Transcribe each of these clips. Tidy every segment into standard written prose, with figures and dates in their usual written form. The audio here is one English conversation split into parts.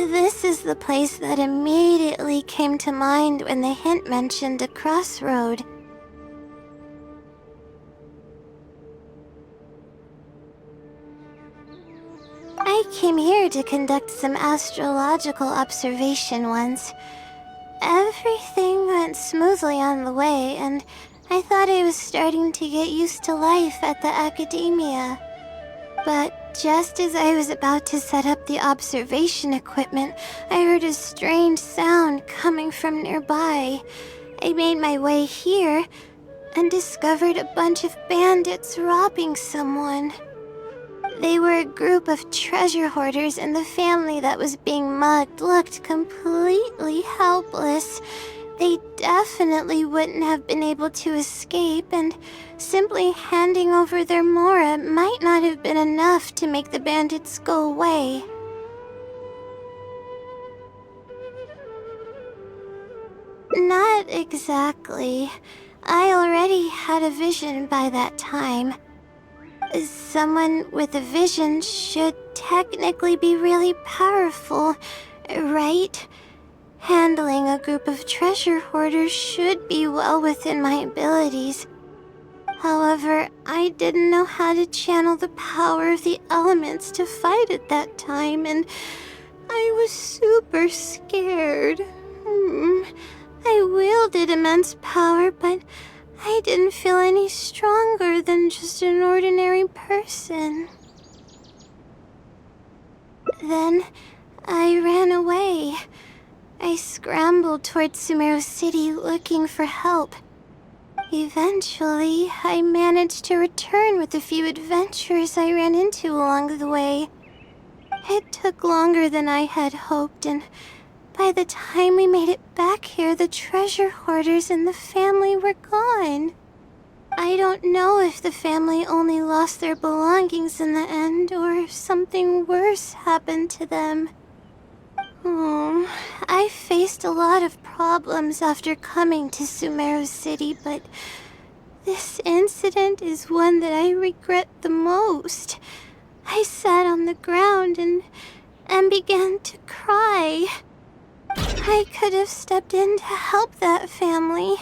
This is the place that immediately came to mind when the hint mentioned a crossroad. I came here to conduct some astrological observation once. Everything went smoothly on the way, and I thought I was starting to get used to life at the academia. But just as I was about to set up the observation equipment, I heard a strange sound coming from nearby. I made my way here and discovered a bunch of bandits robbing someone. They were a group of treasure hoarders, and the family that was being mugged looked completely helpless. They definitely wouldn't have been able to escape, and simply handing over their Mora might not have been enough to make the bandits go away. Not exactly. I already had a vision by that time. Someone with a vision should technically be really powerful, right? Handling a group of treasure hoarders should be well within my abilities. However, I didn't know how to channel the power of the elements to fight at that time, and I was super scared. I wielded immense power, but I didn't feel any stronger than just an ordinary person. Then I ran away. I scrambled towards Sumeru City looking for help. Eventually, I managed to return with a few adventurers I ran into along the way. It took longer than I had hoped, and by the time we made it back here, the treasure hoarders and the family were gone. I don't know if the family only lost their belongings in the end, or if something worse happened to them. I faced a lot of problems after coming to Sumeru City, but this incident is one that I regret the most. I sat on the ground and began to cry. I could have stepped in to help that family.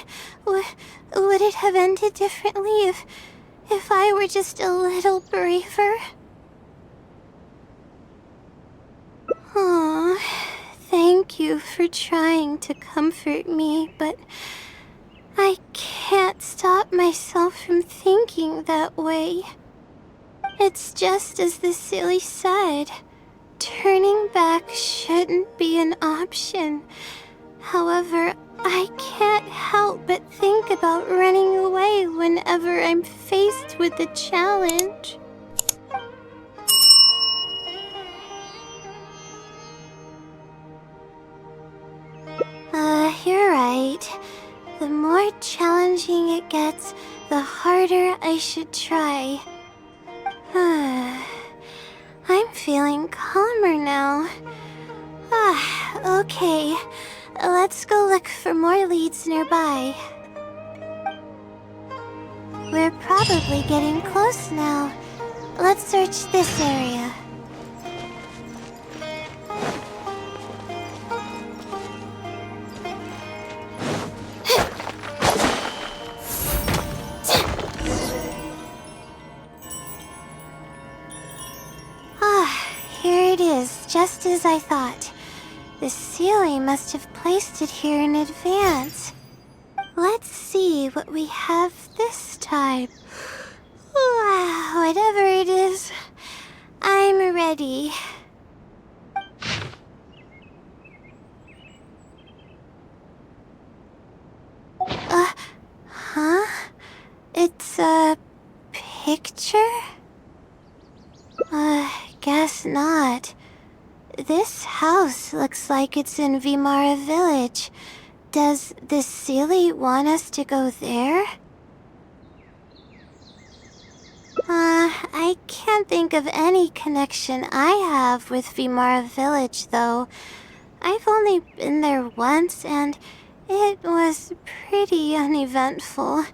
Would it have ended differently if I were just a little braver? Aw, thank you for trying to comfort me, but I can't stop myself from thinking that way. It's just as the silly said. Turning back shouldn't be an option. However, I can't help but think about running away whenever I'm faced with a challenge. You're right. The more challenging it gets, the harder I should try. I'm feeling calmer now. Okay. Let's go look for more leads nearby. We're probably getting close now. Let's search this area. Here it is, just as I thought. The ceiling must have placed it here in advance. Let's see what we have this time. Whatever it is, I'm ready. Huh? It's a picture? Guess not. This house looks like it's in Vimara Village. Does the Sealy want us to go there? I can't think of any connection I have with Vimara Village, though. I've only been there once, and it was pretty uneventful.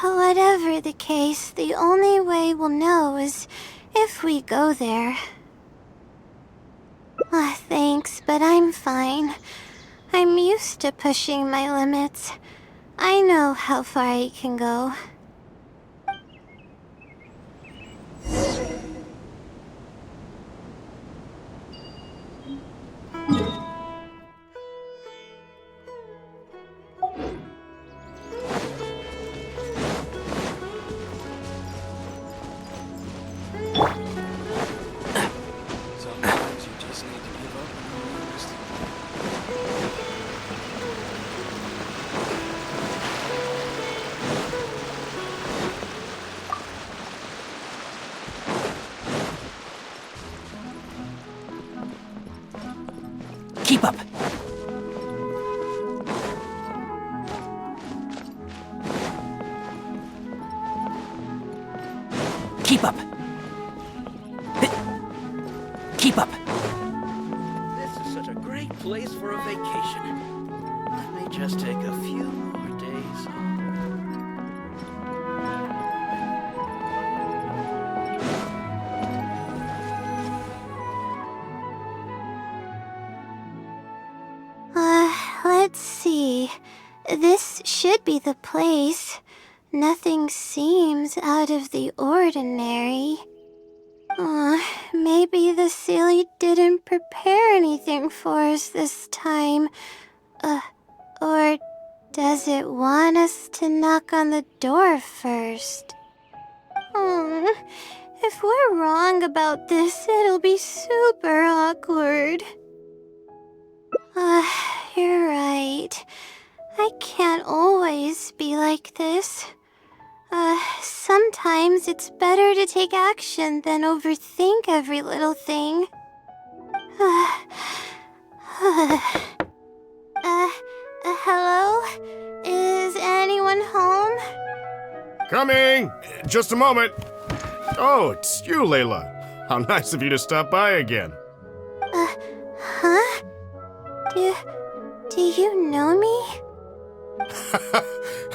Whatever the case, the only way we'll know is if we go there. Thanks, but I'm fine. I'm used to pushing my limits. I know how far I can go. Sometimes you just need to give up and rest. Keep up! Keep up! Keep up! This is such a great place for a vacation. Let me just take a few more days. Let's see. This should be the place. Nothing seems out of the ordinary. Maybe the Silly didn't prepare anything for us this time. Or does it want us to knock on the door first? If we're wrong about this, it'll be super awkward. You're right. I can't always be like this. Sometimes it's better to take action than overthink every little thing. Hello? Is anyone home? Coming! Just a moment. Oh, it's you, Layla. How nice of you to stop by again. Huh? Do you know me?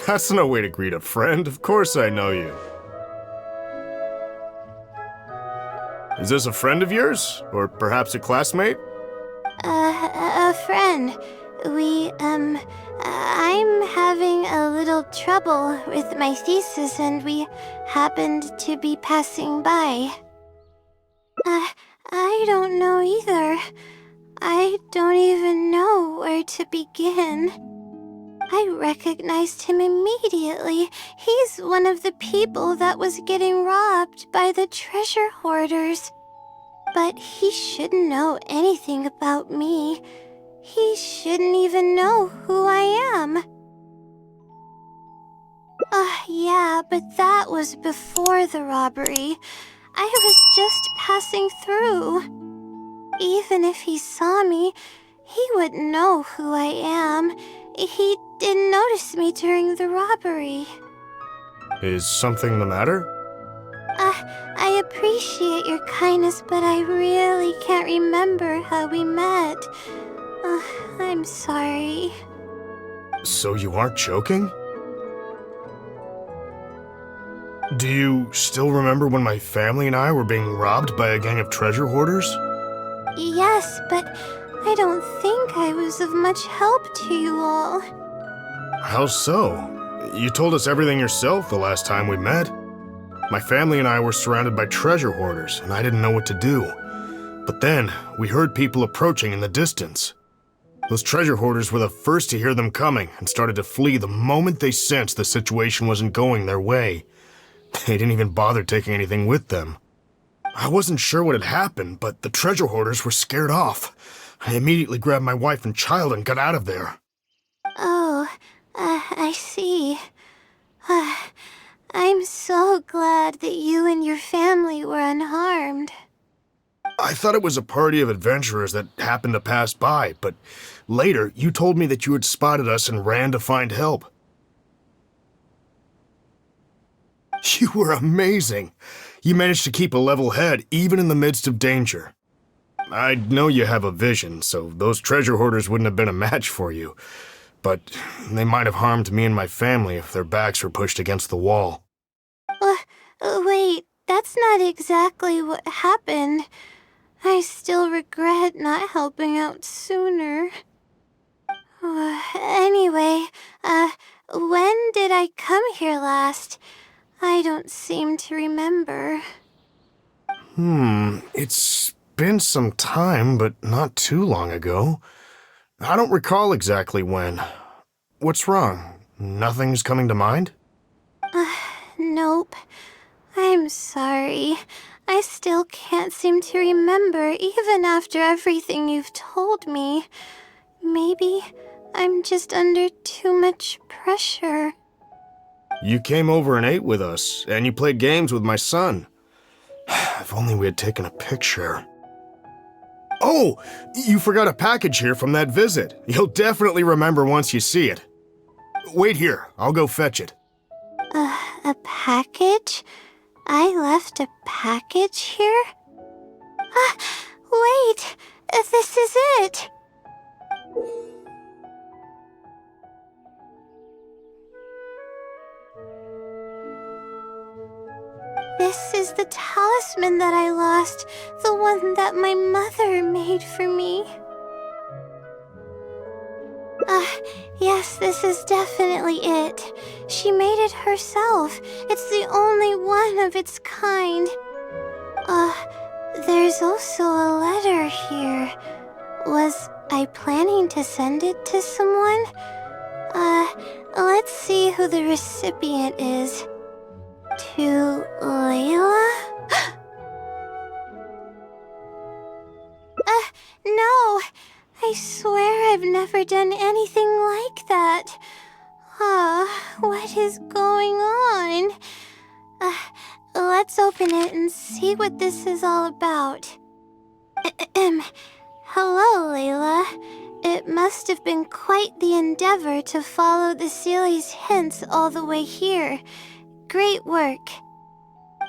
That's no way to greet a friend. Of course I know you. Is this a friend of yours? Or perhaps a classmate? A friend. I'm having a little trouble with my thesis and we happened to be passing by. I don't know either. I don't even know where to begin. I recognized him immediately. He's one of the people that was getting robbed by the treasure hoarders. But he shouldn't know anything about me. He shouldn't even know who I am. Yeah, but that was before the robbery. I was just passing through. Even if he saw me, he wouldn't know who I am. He didn't notice me during the robbery. Is something the matter? I appreciate your kindness, but I really can't remember how we met. I'm sorry. So you aren't joking? Do you still remember when my family and I were being robbed by a gang of treasure hoarders? Yes, but I don't think I was of much help to you all. How so? You told us everything yourself the last time we met. My family and I were surrounded by treasure hoarders, and I didn't know what to do. But then, we heard people approaching in the distance. Those treasure hoarders were the first to hear them coming and started to flee the moment they sensed the situation wasn't going their way. They didn't even bother taking anything with them. I wasn't sure what had happened, but the treasure hoarders were scared off. I immediately grabbed my wife and child and got out of there. Oh, I see. I'm so glad that you and your family were unharmed. I thought it was a party of adventurers that happened to pass by, but later you told me that you had spotted us and ran to find help. You were amazing. You managed to keep a level head even in the midst of danger. I know you have a vision, so those treasure hoarders wouldn't have been a match for you. But they might have harmed me and my family if their backs were pushed against the wall. Wait, that's not exactly what happened. I still regret not helping out sooner. Anyway, when did I come here last? I don't seem to remember. It's been some time, but not too long ago. I don't recall exactly when. What's wrong? Nothing's coming to mind? Nope. I'm sorry. I still can't seem to remember even after everything you've told me. Maybe I'm just under too much pressure. You came over and ate with us, and you played games with my son. If only we had taken a picture. Oh, you forgot a package here from that visit. You'll definitely remember once you see it. Wait here, I'll go fetch it. A package? I left a package here? Wait! This is it! This is the talisman that I lost, the one that my mother made for me. Yes, this is definitely it. She made it herself. It's the only one of its kind. There's also a letter here. Was I planning to send it to someone? Let's see who the recipient is. To Layla? No! I swear I've never done anything like that. What is going on? Let's open it and see what this is all about. Hello, Layla. It must have been quite the endeavor to follow the Sealy's hints all the way here. Great work.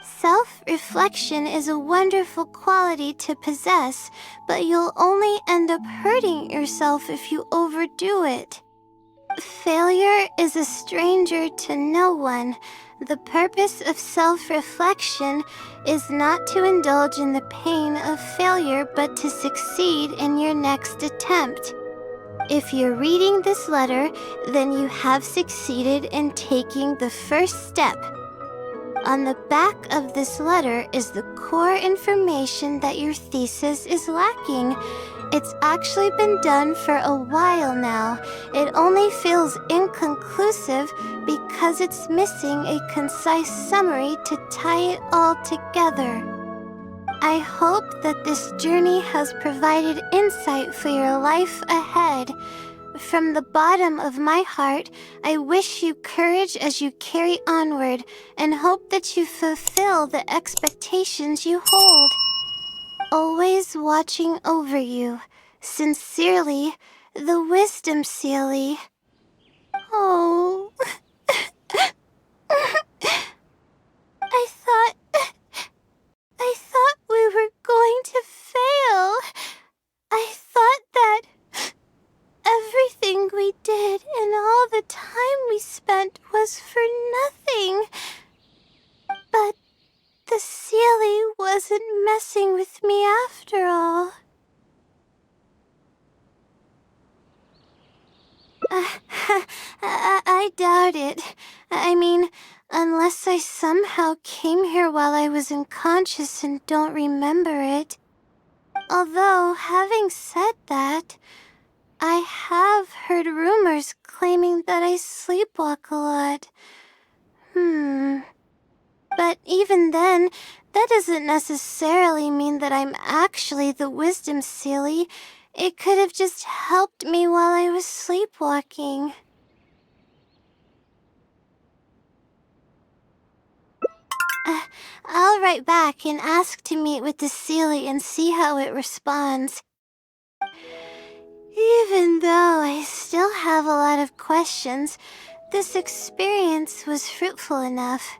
Self-reflection is a wonderful quality to possess, but you'll only end up hurting yourself if you overdo it. Failure is a stranger to no one. The purpose of self-reflection is not to indulge in the pain of failure, but to succeed in your next attempt. If you're reading this letter, then you have succeeded in taking the first step. On the back of this letter is the core information that your thesis is lacking. It's actually been done for a while now. It only feels inconclusive because it's missing a concise summary to tie it all together. I hope that this journey has provided insight for your life ahead. From the bottom of my heart, I wish you courage as you carry onward and hope that you fulfill the expectations you hold. Always watching over you. Sincerely, the Wisdom Sealy. Oh. I thought we were going to fail. I thought that everything we did and all the time we spent was for nothing. But the Sealy wasn't messing with me after all. I doubt it. I mean, unless I somehow came here while I was unconscious and don't remember it. Although, having said that, I have heard rumors claiming that I sleepwalk a lot. But even then, that doesn't necessarily mean that I'm actually the Wisdom Sealy. It could have just helped me while I was sleepwalking. I'll write back and ask to meet with the Sealy and see how it responds. Even though I still have a lot of questions, this experience was fruitful enough.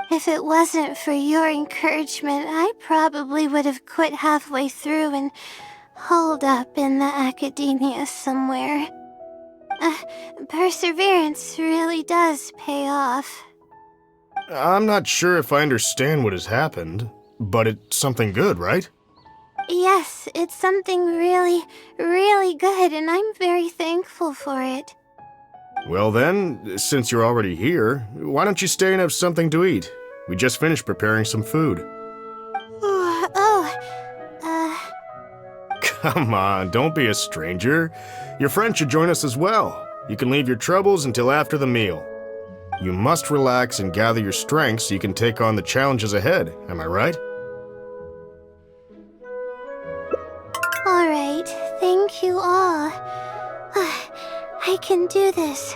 If it wasn't for your encouragement, I probably would have quit halfway through and holed up in the academia somewhere. Perseverance really does pay off. I'm not sure if I understand what has happened, but it's something good, right? Yes, it's something really, really good, and I'm very thankful for it. Well then, since you're already here, why don't you stay and have something to eat? We just finished preparing some food. Come on, don't be a stranger. Your friend should join us as well. You can leave your troubles until after the meal. You must relax and gather your strength so you can take on the challenges ahead, am I right? Alright, thank you all. I can do this.